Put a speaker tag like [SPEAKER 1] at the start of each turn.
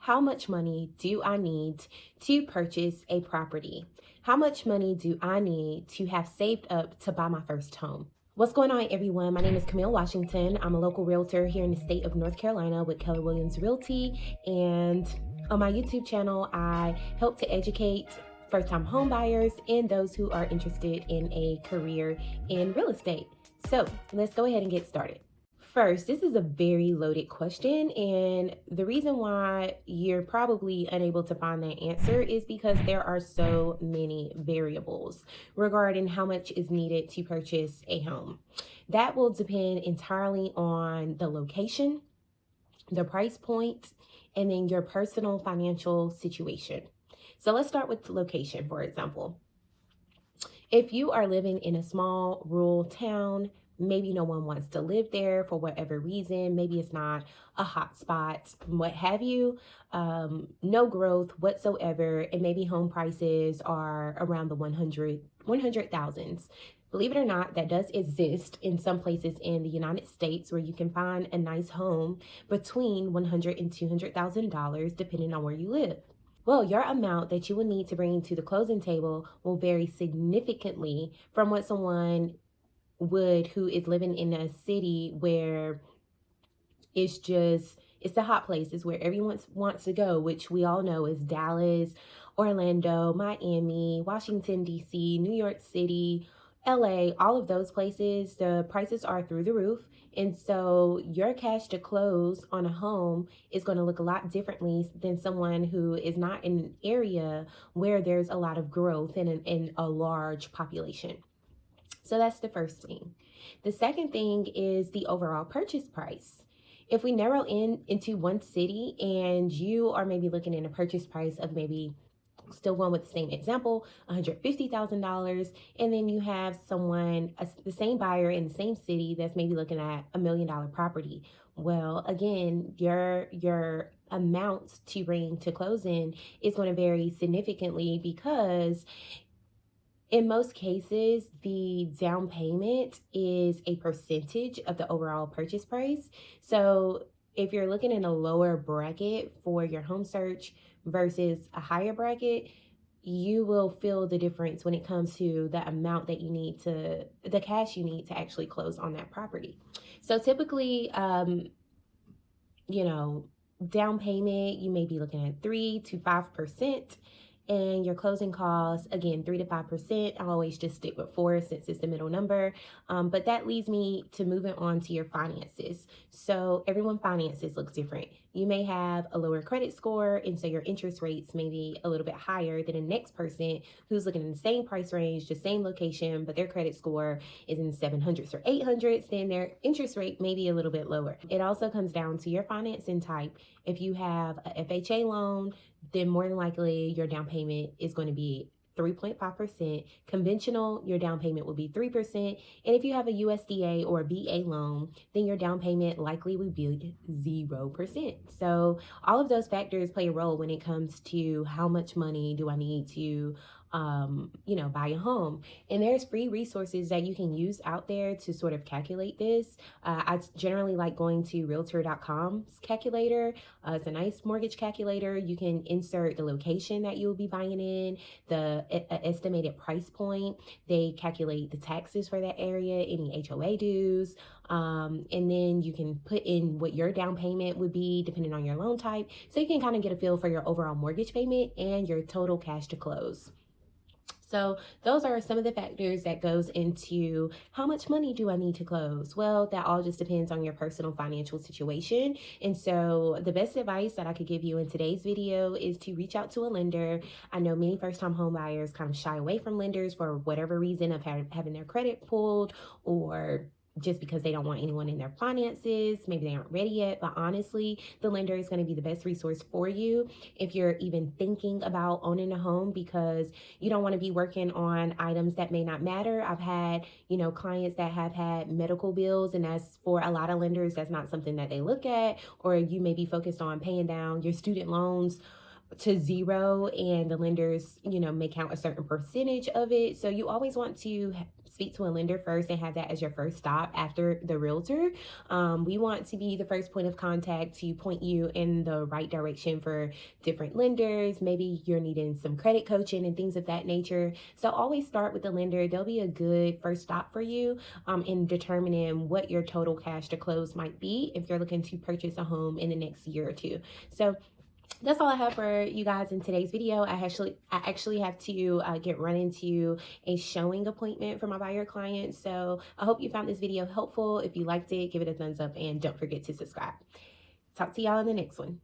[SPEAKER 1] How much money do I need to purchase a property? How much money do I need to have saved up to buy my first home? What's going on, everyone? My name is Camille Washington. I'm a local realtor here in the state of North Carolina with Keller Williams Realty. And on my YouTube channel, I help to educate first-time home buyers and those who are interested in a career in real estate. So let's go ahead and get started. First, this is a very loaded question, and the reason why you're probably unable to find that answer is because there are so many variables regarding how much is needed to purchase a home. That will depend entirely on the location, the price point, and then your personal financial situation. So let's start with the location, for example. If you are living in a small rural town, maybe no one wants to live there for whatever reason, maybe it's not a hot spot, what have you, no growth whatsoever, and maybe home prices are around the 100,000s. Believe it or not, that does exist in some places in the United States where you can find a nice home between $100,000 and $200,000 depending on where you live. Well, your amount that you will need to bring to the closing table will vary significantly from what someone would who is living in a city where it's the hot places where everyone wants to go, which we all know is Dallas, Orlando, Miami, Washington, D.C., New York City, LA, all of those places. The prices are through the roof. And so your cash to close on a home is going to look a lot differently than someone who is not in an area where there's a lot of growth and a large population. So that's the first thing. The second thing is the overall purchase price. If we narrow into one city and you are maybe looking at a purchase price of maybe, still going with the same example, $150,000, and then you have the same buyer in the same city that's maybe looking at $1 million property. Well, again, your amount to bring to closing is going to vary significantly because in most cases, the down payment is a percentage of the overall purchase price. So if you're looking in a lower bracket for your home search versus a higher bracket, you will feel the difference when it comes to the amount that the cash you need to actually close on that property. So typically, down payment, you may be looking at 3 to 5%. And your closing costs, again, 3 to 5%. I always just stick with 4 since it's the middle number. But that leads me to moving on to your finances. So everyone's finances looks different. You may have a lower credit score, and so your interest rates may be a little bit higher than the next person who's looking in the same price range, the same location, but their credit score is in the 700s or 800s, then their interest rate may be a little bit lower. It also comes down to your financing type. If you have a FHA loan, then more than likely your down payment is going to be 3.5%. Conventional, your down payment will be 3%. And if you have a USDA or a VA loan, then your down payment likely would be 0%. So all of those factors play a role when it comes to how much money do I need to buy a home. And there's free resources that you can use out there to sort of calculate this. I generally like going to realtor.com's calculator. It's a nice mortgage calculator. You can insert the location that you'll be buying in, the estimated price point. They calculate the taxes for that area, any HOA dues. And then you can put in what your down payment would be depending on your loan type. So you can kind of get a feel for your overall mortgage payment and your total cash to close. So those are some of the factors that goes into how much money do I need to close? Well, that all just depends on your personal financial situation. And so the best advice that I could give you in today's video is to reach out to a lender. I know many first-time home buyers kind of shy away from lenders for whatever reason of having their credit pulled, or just because they don't want anyone in their finances. Maybe they aren't ready yet, but honestly, the lender is going to be the best resource for you if you're even thinking about owning a home, because you don't want to be working on items that may not matter. I've had, clients that have had medical bills, and that's, for a lot of lenders, that's not something that they look at. Or you may be focused on paying down your student loans to zero, and the lenders, may count a certain percentage of it. So you always want to speak to a lender first and have that as your first stop after the realtor. We want to be the first point of contact to point you in the right direction for different lenders. Maybe you're needing some credit coaching and things of that nature. So always start with the lender. They'll be a good first stop for you in determining what your total cash to close might be if you're looking to purchase a home in the next year or two. So that's all I have for you guys in today's video. I actually have to get running to a showing appointment for my buyer client. So I hope you found this video helpful. If you liked it, give it a thumbs up and don't forget to subscribe. Talk to y'all in the next one.